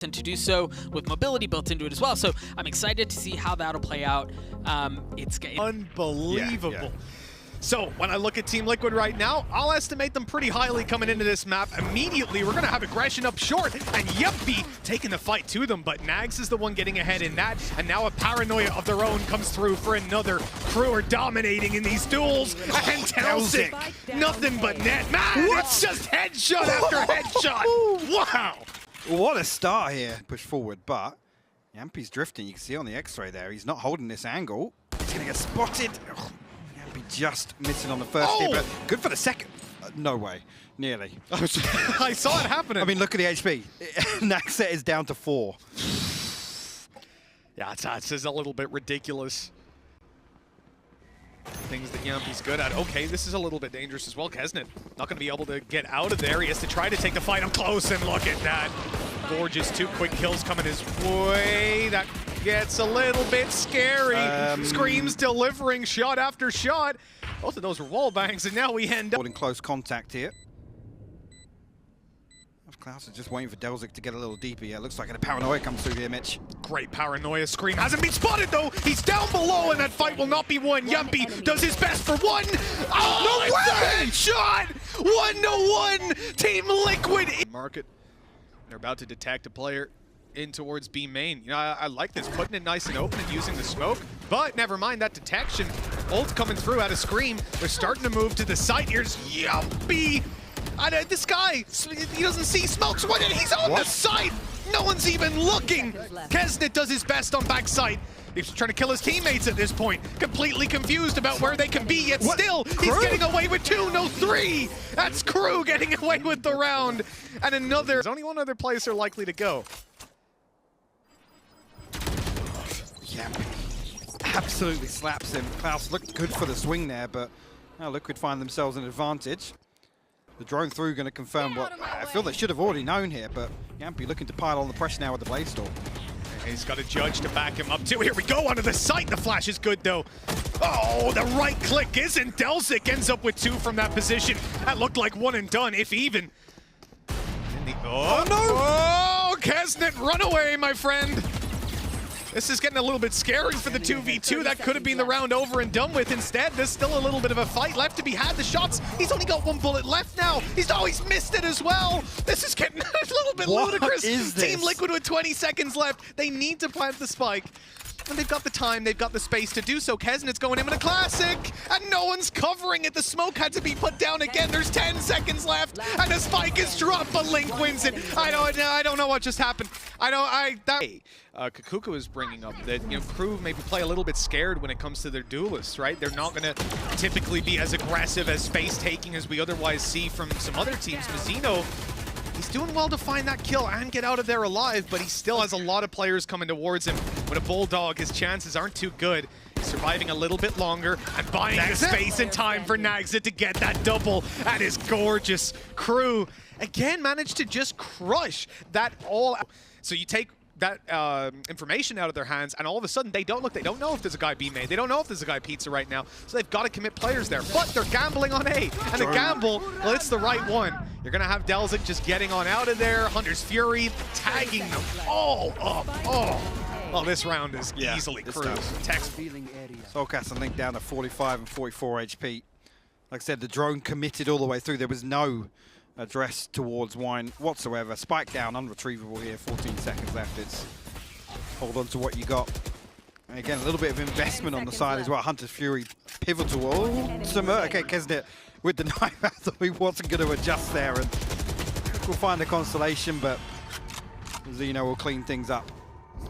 and to do so with mobility built into it as well. So I'm excited to see how that'll play out. It's unbelievable. Yeah. So when I look at Team Liquid right now, I'll estimate them pretty highly coming into this map. Immediately, we're going to have aggression up short, and Yuppie taking the fight to them, but Nags is the one getting ahead in that, and now a paranoia of their own comes through for another. Crew are dominating in these duels, and Telsic, nothing but net. Man, it's just headshot after headshot. Wow. What a start here. Push forward, but Yampi's drifting. You can see on the X-ray there. He's not holding this angle. He's going to get spotted. Oh, Yampi just missing on the first hit, but good for the second. No way. Nearly. I saw it happening. I mean, look at the HP. Naxet is down to 4. Yeah, it's a little bit ridiculous. Things that Yampi's good at. Okay, this is a little bit dangerous as well. Kesnet not going to be able to get out of there. He has to try to take the fight up close, and look at that. Gorgeous 2 quick kills coming his way. That gets a little bit scary. Screams delivering shot after shot. Both of those were wall bangs, and now we end up in close contact here. Klaus is just waiting for Delzik to get a little deeper. Yeah, looks like a paranoia comes through here, Mitch. Great paranoia screen. Hasn't been spotted, though. He's down below, and that fight will not be won. Yumpy does his best for one. Oh, no way! Headshot! 1-1. Team Liquid. Market. They're about to detect a player in towards B main. You know, I like this, putting it nice and open and using the smoke. But never mind that detection. Ult coming through out of Scream. They're starting to move to the site. Here's Yumpy. This guy, he doesn't see smokes. He's on the site. No one's even looking. Kesnet does his best on backside. He's trying to kill his teammates at this point. Completely confused about where they can be, yet still, he's getting away with 2, no 3. That's Crew getting away with the round. And another, there's only one other place they're likely to go. Yeah, absolutely slaps him. Klaus looked good for the swing there, but now Liquid find themselves an advantage. The drone through going to confirm what I feel they should have already known here, but Yampi looking to pile on the pressure now with the Blade Storm. He's got a judge to back him up too. Here we go, onto the site. The flash is good though. Oh, the right click isn't. Delzik ends up with 2 from that position. That looked like 1 and done, if even. Oh no! Oh, Kesnet, run away, my friend. This is getting a little bit scary for the 2v2. That could have been the round over and done with. Instead, there's still a little bit of a fight left to be had. The shots, he's only got 1 bullet left now. He's missed it as well. This is getting a little bit ludicrous. Is this? Team Liquid with 20 seconds left. They need to plant the spike. And they've got the time, they've got the space to do so. Kesnet's going in with a classic, and no one's covering it. The smoke had to be put down again. There's 10 seconds left, and the spike is dropped, but Link wins it. I don't know what just happened. Kakuka is bringing up that, you know, Crew maybe play a little bit scared when it comes to their duelists, right? They're not going to typically be as aggressive as space-taking as we otherwise see from some other teams. Mazzino, he's doing well to find that kill and get out of there alive, but he still has a lot of players coming towards him. With a Bulldog, his chances aren't too good. He's surviving a little bit longer and buying the space and time for Nagsit to get that double. That is gorgeous. Crew, again, managed to just crush that all. So you take that information out of their hands, and all of a sudden they don't know if there's a guy B main. They don't know if there's a guy pizza right now, so they've got to commit players there. But they're gambling on A, and the gamble, well, it's the right one. You're gonna have Delzik just getting on out of there. Hunter's Fury tagging them all up. Oh, well, this round is easily Crew's. Soulcast and Link down to 45 and 44 HP. Like I said, the drone committed all the way through. There was no address towards Wine whatsoever. Spike down, unretrievable here. 14 seconds left. It's hold on to what you got. And again, a little bit of investment on the side as well. Hunter's Fury pivotal. Oh, okay, Kesnet with the knife. I thought he wasn't going to adjust there, and we'll find a constellation, but Zeno will clean things up.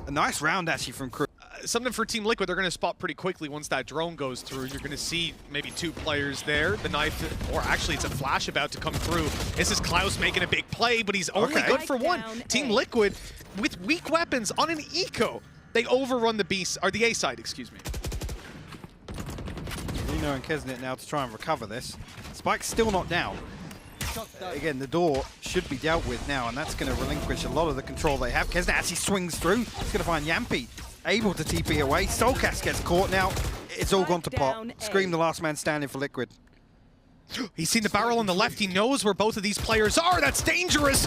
A nice round actually from Crew. Something for Team Liquid, they're going to spot pretty quickly once that drone goes through. You're going to see maybe 2 players there. The knife, or actually it's a flash about to come through. This is Klaus making a big play, but he's only good for 1. Team Liquid, with weak weapons on an eco, they overrun the B, or the A side, excuse me. Zeno and Kesnet now to try and recover this. Spike's still not down. Again, the door should be dealt with now, and that's going to relinquish a lot of the control they have. Kesnet actually swings through. He's going to find Yampi. Able to TP away. Soulcast gets caught now. It's all gone to pot. Scream, the last man standing for Liquid. He's seen the barrel on the left. He knows where both of these players are. That's dangerous.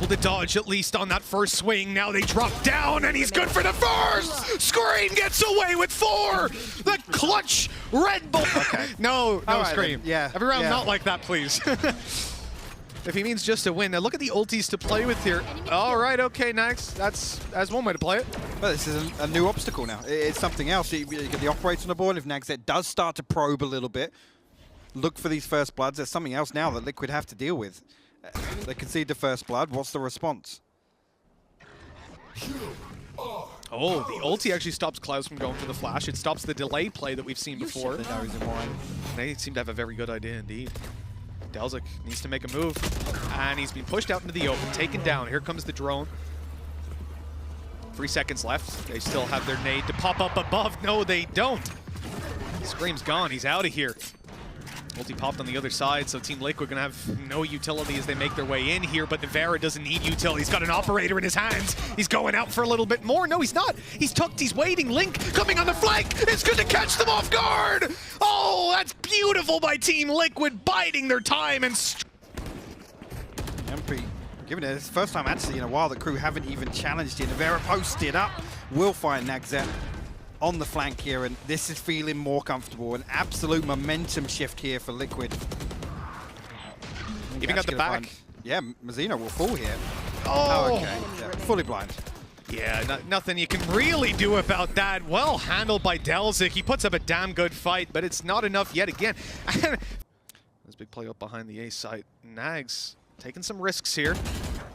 able to dodge at least on that first swing. Now they drop down, and he's good for the first! Scream gets away with 4! The clutch Red Bull! Okay. No right, Scream. Then. Yeah. Every round, not like that, please. If he means just a win. Now look at the ultis to play with here. All right, okay, Nags. That's one way to play it. Well, this is a new obstacle now. It's something else. You get the operator on the board. If Nagset does start to probe a little bit, look for these first bloods. There's something else now that Liquid have to deal with. They concede the first blood. What's the response? Oh, the ulti actually stops Klaus from going for the flash. It stops the delay play that we've seen before. They seem to have a very good idea indeed. Delzik needs to make a move, and he's been pushed out into the open, taken down. Here comes the drone. 3 seconds left. They still have their nade to pop up above. No, they don't. Scream's gone. He's out of here. Ulti popped on the other side, so Team Liquid gonna have no utility as they make their way in here, but Nevera doesn't need utility. He's got an operator in his hands. He's going out for a little bit more. No, he's not. He's tucked, he's waiting. Link coming on the flank. It's good to catch them off guard. Oh, that's beautiful by Team Liquid, biding their time and... MP, given it, it's the first time actually in a while the crew haven't even challenged it. Nevera posted up, will find Nagset on the flank here, and this is feeling more comfortable. An absolute momentum shift here for Liquid. Even got the back. Yeah, Mazzino will fall here. Oh, okay. Yeah, fully blind. Yeah, nothing you can really do about that. Well handled by Delzik. He puts up a damn good fight, but it's not enough yet again. This big play up behind the A site. Nags taking some risks here.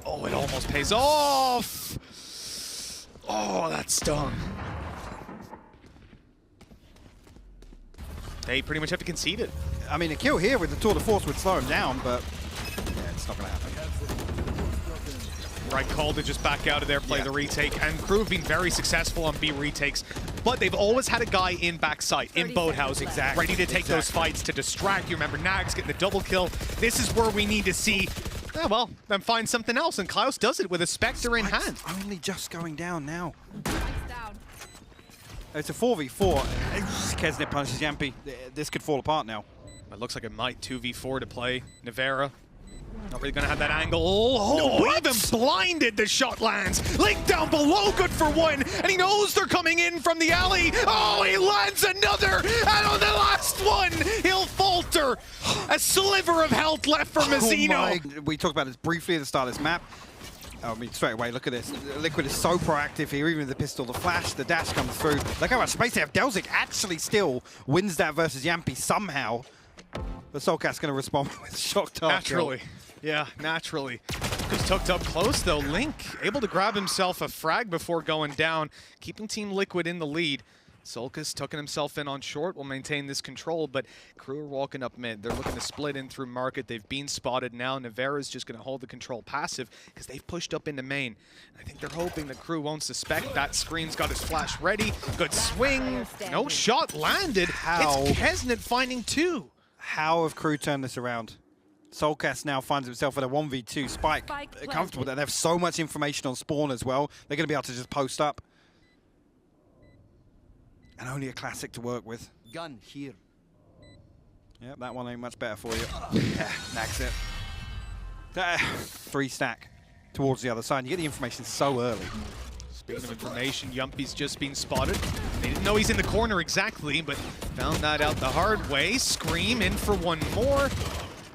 Oh, it almost pays off. Oh, that stung. They pretty much have to concede it. I mean, a kill here with the Tour de Force would slow him down, but yeah, it's not going to happen. Right call to just back out of there, play the retake, and crew have been very successful on B retakes, but they've always had a guy in backside, in boathouse, ready to take those fights to distract. You remember Nags getting the double kill. This is where we need to see, well, them find something else, and Klaus does it with a Spectre in hand. Only just going down now. It's a 4v4. Kesnet punishes Yampi. This could fall apart now. It looks like it might. 2v4 to play. Nevera. Not really going to have that angle. Oh, even blinded, the shot lands. Link down below, good for 1. And he knows they're coming in from the alley. Oh, he lands another. And on the last one, he'll falter. A sliver of health left for Mazzino. We talked about this briefly at the start of this map. I mean, straight away, look at this. Liquid is so proactive here, even with the pistol, the flash, the dash comes through. Look how much space they have. Delzik actually still wins that versus Yampi somehow. But Soulcat's going to respond with shock target. Naturally. Yeah, naturally. Just tucked up close, though. Link able to grab himself a frag before going down, keeping Team Liquid in the lead. Solkas tucking himself in on short will maintain this control, but crew are walking up mid. They're looking to split in through market. They've been spotted now. Nevera's just going to hold the control passive because they've pushed up into main. I think they're hoping the crew won't suspect that. Scream's got his flash ready. Good swing. No shot landed. How? It's Kesnet finding 2. How have crew turned this around? Soulcast now finds himself at a 1v2. Spike comfortable that they have so much information on spawn as well. They're going to be able to just post up. And only a classic to work with. Gun here. Yep, that one ain't much better for you. Yeah, Nags it. 3 stack towards the other side. You get the information so early. Speaking of information, Yumpy's just been spotted. They didn't know he's in the corner exactly, but found that out the hard way. Scream in for 1 more.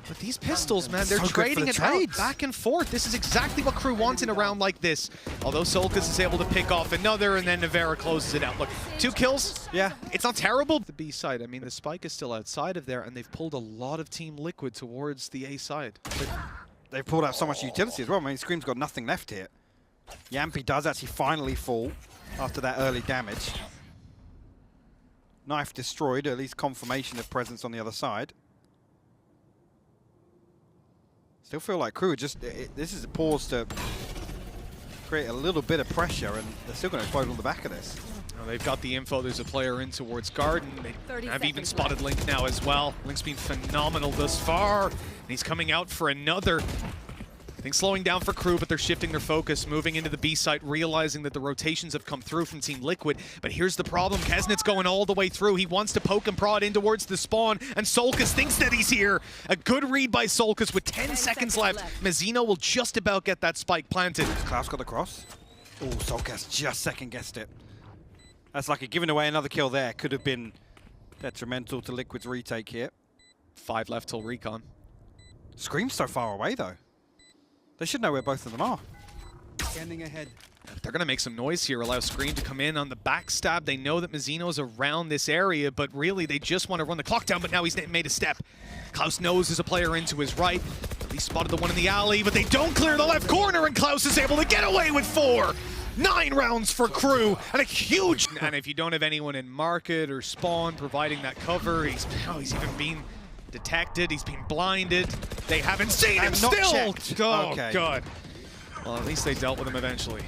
But these pistols, man, they're trading it out back and forth. This is exactly what crew wants in a round like this. Although Solkas is able to pick off another, and then Nevera closes it out. Look, 2 kills. Yeah, it's not terrible. The B side, I mean, the spike is still outside of there, and they've pulled a lot of Team Liquid towards the A side. But they've pulled out so much utility as well. I mean, Scream's got nothing left here. Yampi does actually finally fall after that early damage. Knife destroyed, at least confirmation of presence on the other side. Still feel like crew just, this is a pause to create a little bit of pressure, and they're still going to explode on the back of this. Well, they've got the info. There's a player in towards Garden. They have even spotted Link now as well. Link's been phenomenal thus far, and he's coming out for another. Everything's slowing down for Crew, but they're shifting their focus, moving into the B site, realizing that the rotations have come through from Team Liquid. But here's the problem. Kesnet's going all the way through. He wants to poke and prod in towards the spawn, and Solkis thinks that he's here. A good read by Solkis with 10 seconds left. Mazzino will just about get that spike planted. Klaus got the cross. Oh, Solkis just second-guessed it. That's lucky. Giving away another kill there could have been detrimental to Liquid's retake here. 5 left till recon. Scream's so far away, though. They should know where both of them are. Scanning ahead. They're going to make some noise here, allow Scream to come in on the backstab. They know that Mazzino's around this area, but really they just want to run the clock down, but now he's made a step. Klaus knows there's a player in to his right. He spotted the one in the alley, but they don't clear the left corner, and Klaus is able to get away with 4. 9 rounds for Crew, and a huge... And if you don't have anyone in market or spawn providing that cover, he's even been detected, he's been blinded. They haven't seen him still! Checked. Oh, okay. God. Well, at least they dealt with him eventually.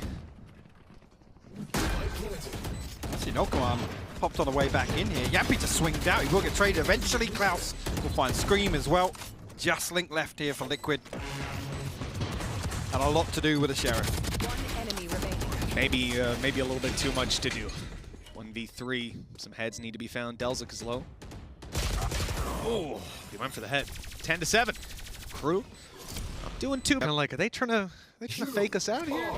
See, no command popped on the way back in here. Yappy just swinged out. He will get traded eventually. Klaus will find Scream as well. Just Link left here for Liquid. And a lot to do with the Sheriff. One enemy remaining. Maybe a little bit too much to do. 1v3. Some heads need to be found. Delzik is low. Oh, he went for the head. 10-7. Crew not doing too kind of like, are they trying to fake us out here?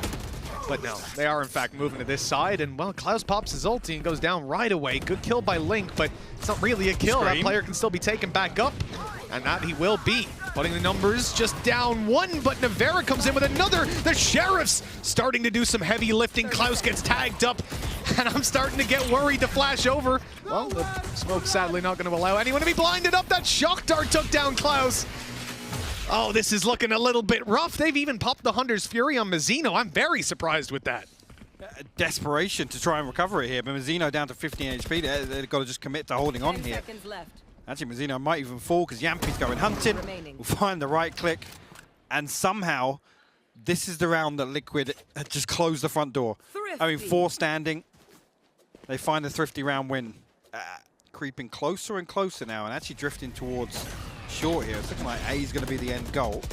But no, they are in fact moving to this side, and well, Klaus pops his ulti and goes down right away. Good kill by Link, but it's not really a kill. Scream. That player can still be taken back up, and that he will be. Putting the numbers just down 1, but Navera comes in with another. The Sheriff's starting to do some heavy lifting. Klaus gets tagged up, and I'm starting to get worried to flash over. Well, the smoke's sadly not going to allow anyone to be blinded up. That shock dart took down Klaus. Oh, this is looking a little bit rough. They've even popped the Hunter's Fury on Mazzino. I'm very surprised with that. Desperation to try and recover it here, but Mazzino down to 15 HP. They've got to just commit to holding on 10 here. seconds left. Actually, Mazzino might even fall because Yampy's going hunting. We'll find the right click. And somehow, this is the round that Liquid had just closed the front door. I mean, 4 standing. They find the thrifty round win. Creeping closer and closer now, and actually drifting towards short here. It's looking like A is going to be the end goal.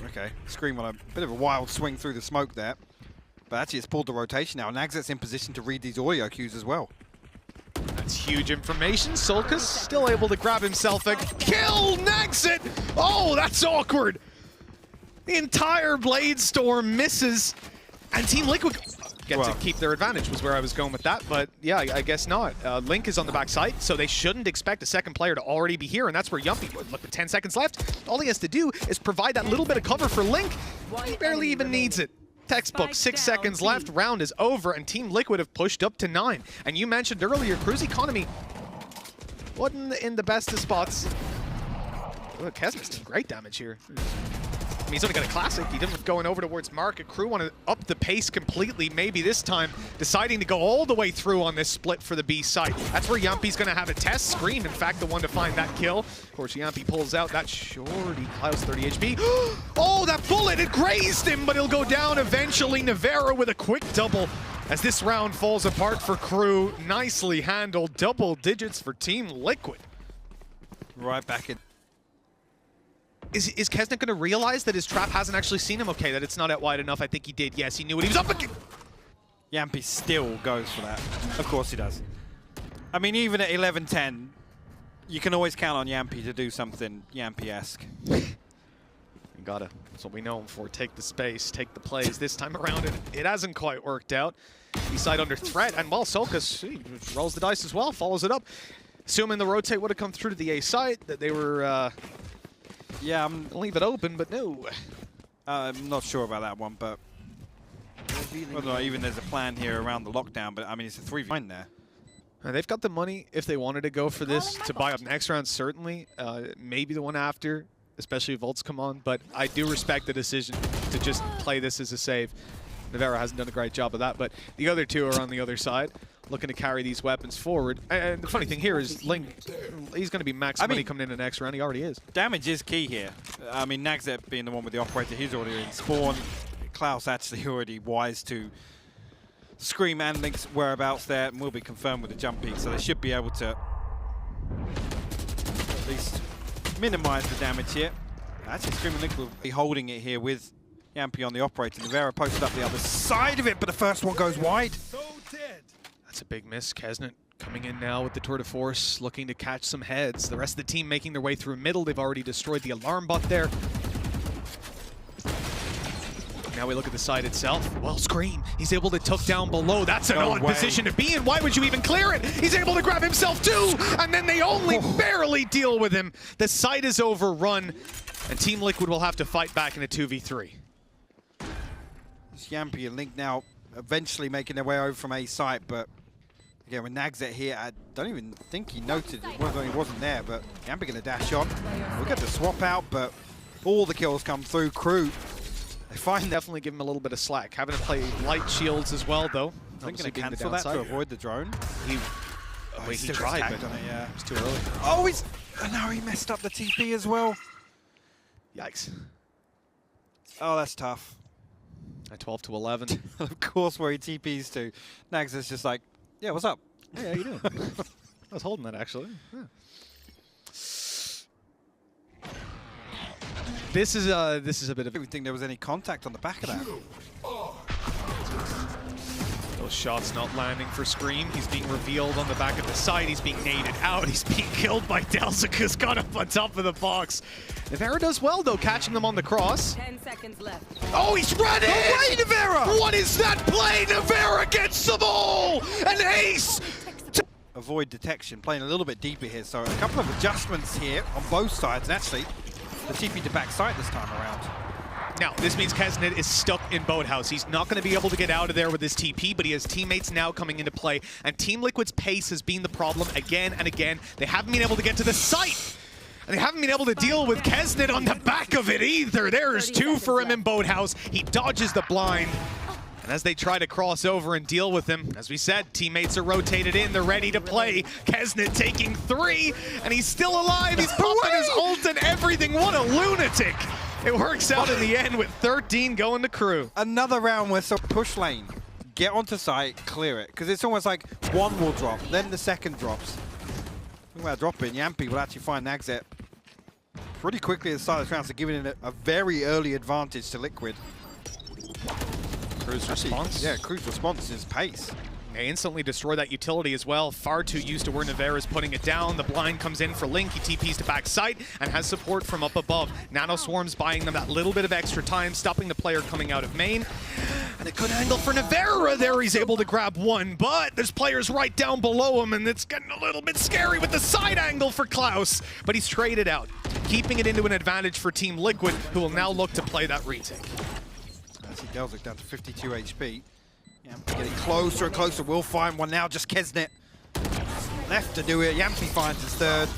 Okay, Scream on a bit of a wild swing through the smoke there. But actually, it's pulled the rotation now. Nagzet's in position to read these audio cues as well. That's huge information. Solkis still able to grab himself a kill. Nagzet! Oh, that's awkward. The entire Blade Storm misses, and Team Liquid get to keep their advantage was where I was going with that, but yeah, I guess not. Link is on the back side, so they shouldn't expect a second player to already be here, and that's where Yumpy would. Look, with 10 seconds left, all he has to do is provide that little bit of cover for Link. He barely even needs it. Textbook, 6 seconds left, round is over, and Team Liquid have pushed up to 9. And you mentioned earlier, Crew's economy wasn't in the best of spots. Look, Kesnet's doing great damage here. I mean, he's only got a classic. He didn't going over towards market. Crew want to up the pace completely, maybe this time, deciding to go all the way through on this split for the B site. That's where Yampy's going to have a test. Scream, in fact, the one to find that kill. Of course, Yampy pulls out that shorty. Klaus 30 HP. Oh, that bullet, it grazed him, but he'll go down eventually. Navera with a quick double as this round falls apart for Crew. Nicely handled. Double digits for Team Liquid. Right back in. Is Kesnet going to realize that his trap hasn't actually seen him? Okay, that it's not out wide enough. I think he did. Yes, he knew what he was up against. Yampy still goes for that. Of course he does. I mean, even at 11-10, you can always count on Yampy to do something Yampy-esque. You gotta. That's what we know him for. Take the space, take the plays. This time around, it hasn't quite worked out. B-side under threat, and well, Solkis rolls the dice as well, follows it up. Assuming the rotate would have come through to the A side, that they were... yeah, I'm leave it open, but no. I'm not sure about that one, but whether or not even there's a plan here around the lockdown, but I mean, it's a 3v9 there. They've got the money, if they wanted to go for this, to buy up next round, certainly. Maybe the one after, especially if Volts come on, but I do respect the decision to just play this as a save. Navera hasn't done a great job of that, but the other two are on the other side, looking to carry these weapons forward. And the funny thing here is Link, he's going to be max money coming in the next round. He already is. Damage is key here. I mean, Nagzet being the one with the operator, he's already in spawn. Klaus actually already wise to Scream and Link's whereabouts there, and will be confirmed with the jump peak, so they should be able to at least minimize the damage here. Actually, Screaming Liquid will be holding it here with Yampi on the operator. Navera posted up the other side of it, but the first one goes wide. That's a big miss. Kesnet coming in now with the tour de force, looking to catch some heads. The rest of the team making their way through middle. They've already destroyed the alarm bot there. Now we look at the side itself. Well, Scream, he's able to tuck down below. That's an odd position to be in. Why would you even clear it? He's able to grab himself too, and then they only barely deal with him. The site is overrun, and Team Liquid will have to fight back in a 2v3. It's Yampi and Link now eventually making their way over from A site, but again, with Nagzet here, I don't even think he noted it. He wasn't there, but Yampi going to dash on. We'll get the swap out, but all the kills come through. Crew, they find Definitely give him a little bit of slack. Having to play light shields as well, though. I think going to cancel that to avoid the drone. He tried, but on it, yeah. It's too early. Oh, no, he messed up the TP as well. Yikes. Oh, that's tough. At 12 to 11. Of course, where he TPs to. Nagzet's just like, yeah, what's up? Hey, how you doing? I was holding that, actually. Yeah. This is a bit of. I didn't think there was any contact on the back of that. Those shots not landing for Scream. He's being revealed on the back of the side. He's being naded out. He's being killed by Delsica's got up on top of the box. Navera does well, though, catching them on the cross. 10 seconds left. Oh, he's running! Away, Navera! What is that play? Navera gets the ball! An ace! Avoid detection, playing a little bit deeper here. So a couple of adjustments here on both sides, and actually the TP to backside this time around. Now, this means Kesnet is stuck in Boathouse. He's not going to be able to get out of there with his TP, but he has teammates now coming into play. And Team Liquid's pace has been the problem again and again. They haven't been able to get to the site. And they haven't been able to deal with Kesnet on the back of it either. There's two for him in Boathouse. He dodges the blind. And as they try to cross over and deal with him, as we said, teammates are rotated in. They're ready to play. Kesnet taking 3, and he's still alive. He's popping his ult and everything. What a lunatic. It works out in the end with 13 going to Crew. Another round where so push lane, get onto site, clear it. Because it's almost like one will drop, then the second drops. Talking about dropping, Yampi will actually find Nagzet pretty quickly at the start of this round, so giving it a very early advantage to Liquid. Crew's response? Yeah, Crew's response is pace. They instantly destroy that utility as well. Far too used to where Navera's putting it down. The blind comes in for Link. He TPs to backside and has support from up above. Nano Swarm's buying them that little bit of extra time, stopping the player coming out of main. And a good angle for Navera there. He's able to grab one, but there's players right down below him, and it's getting a little bit scary with the side angle for Klaus. But he's traded out, keeping it into an advantage for Team Liquid, who will now look to play that retake. I see Delzik down to 52 HP. Yampi getting closer and closer. We'll find one now. Just Kesnet left to do it. Yampi finds his third.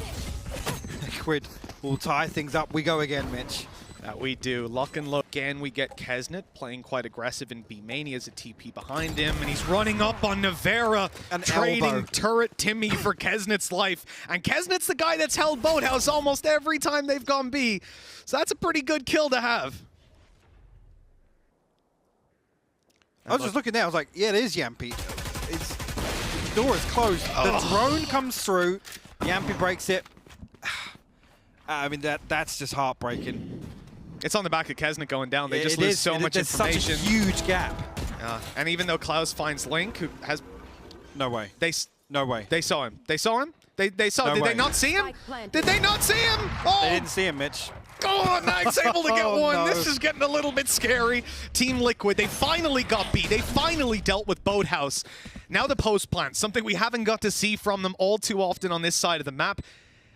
Liquid will tie things up. We go again, Mitch. That we do. Lock and look again. We get Kesnet playing quite aggressive in B main. He has a TP behind him, and he's running up on Navera, trading elbow. turret Timmy for Kesnet's life. And Kesnet's the guy that's held Boathouse almost every time they've gone B. So that's a pretty good kill to have. I was just looking there. I was like, yeah, it is Yampi. The door is closed. The drone comes through. Yampi breaks it. I mean, that's just heartbreaking. It's on the back of Kesnet going down. They just lose so much information. There's such a huge gap. And even though Klaus finds Link, who has... No way. No way. They saw him. They saw him? They saw him. Did they not see him? Did they not see him? Oh! They didn't see him, Mitch. Oh, Nag's able to get one. No. This is getting a little bit scary. Team Liquid, they finally got B. They finally dealt with Boathouse. Now the post plant, something we haven't got to see from them all too often on this side of the map.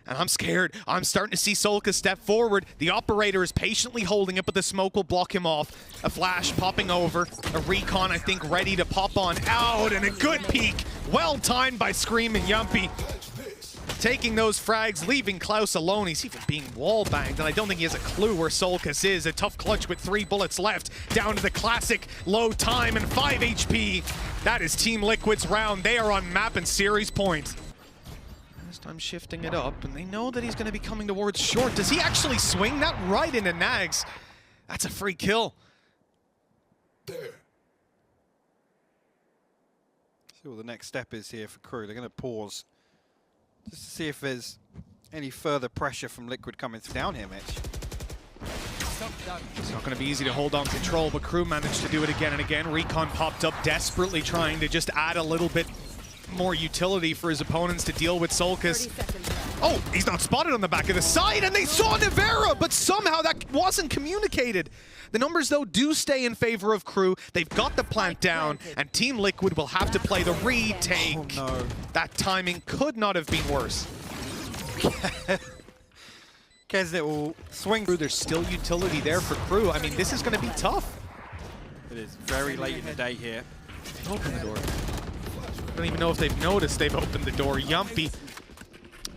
And I'm scared. I'm starting to see Solka step forward. The operator is patiently holding it, but the smoke will block him off. A flash popping over. A recon, I think, ready to pop on out. And a good peek. Well timed by Scream and Yampi. Taking those frags, leaving Klaus alone. He's even being wall-banged, and I don't think he has a clue where Solkas is. A tough clutch with 3 bullets left, down to the classic low time and 5 HP. That is Team Liquid's round. They are on map and series point. This time shifting it up, and they know that he's going to be coming towards short. Does he actually swing that right into Nags? That's a free kill. See what the next step is here for Crew. They're going to pause. Just to see if there's any further pressure from Liquid coming down here, Mitch. It's not going to be easy to hold on control, but Crew managed to do it again and again. Recon popped up, desperately trying to just add a little bit more utility for his opponents to deal with Solkis. Oh, he's not spotted on the back of the side, and they saw Nevera, but somehow that wasn't communicated. The numbers, though, do stay in favor of Crew. They've got the plant down, and Team Liquid will have to play the retake. Oh, no. That timing could not have been worse. Kesnet will swing. There's still utility there for Crew. I mean, this is going to be tough. It is very late in the day here. Open the door. I don't even know if they've noticed they've opened the door. Yumpy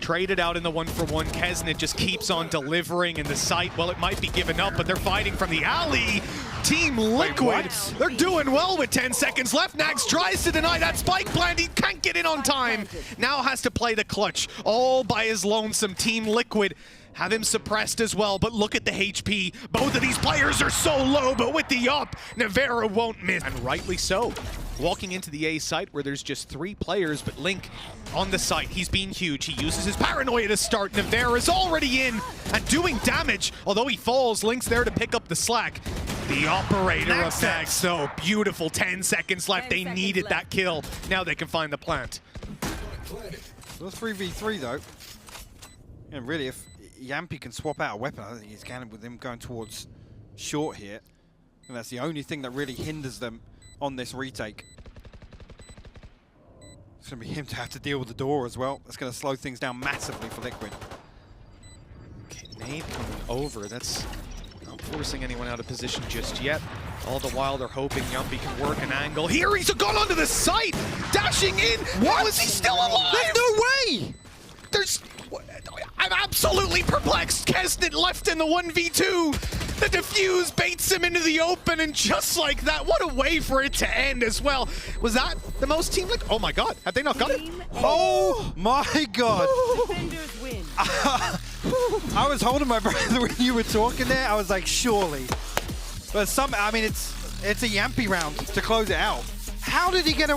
traded out in the 1-for-1. Kesnet just keeps on delivering in the site. Well, it might be given up, but they're fighting from the alley. Team Liquid, they're doing well with 10 seconds left. Nags tries to deny that spike plant. He can't get in on time. Now has to play the clutch all by his lonesome. Team Liquid have him suppressed as well, but look at the HP. Both of these players are so low, but with the up, Nevera won't miss. And rightly so. Walking into the A site where there's just 3 players, but Link on the site. He's been huge. He uses his paranoia to start. Nevera's already in and doing damage. Although he falls, Link's there to pick up the slack. The operator of Nags, though. Beautiful. 10 seconds left. They needed that kill. Now they can find the plant. Well, 3v3 though. And really, if Yampy can swap out a weapon, I don't think he's can with him going towards short here. And that's the only thing that really hinders them on this retake. It's going to be him to have to deal with the door as well. That's going to slow things down massively for Liquid. Okay, nade coming over. That's not forcing anyone out of position just yet. All the while, they're hoping Yumpy can work an angle. Here, he's gone onto the site! Dashing in! How is he still alive? There's no way! There's... I'm absolutely perplexed. Kesnet left in the 1v2. The defuse baits him into the open, and just like that, what a way for it to end as well. Was that the most team like? Oh my god, have they not got it? Oh my god! Defenders win. I was holding my breath when you were talking there. I was like, surely. But I mean, it's a Yampy round to close it out. How did he get away?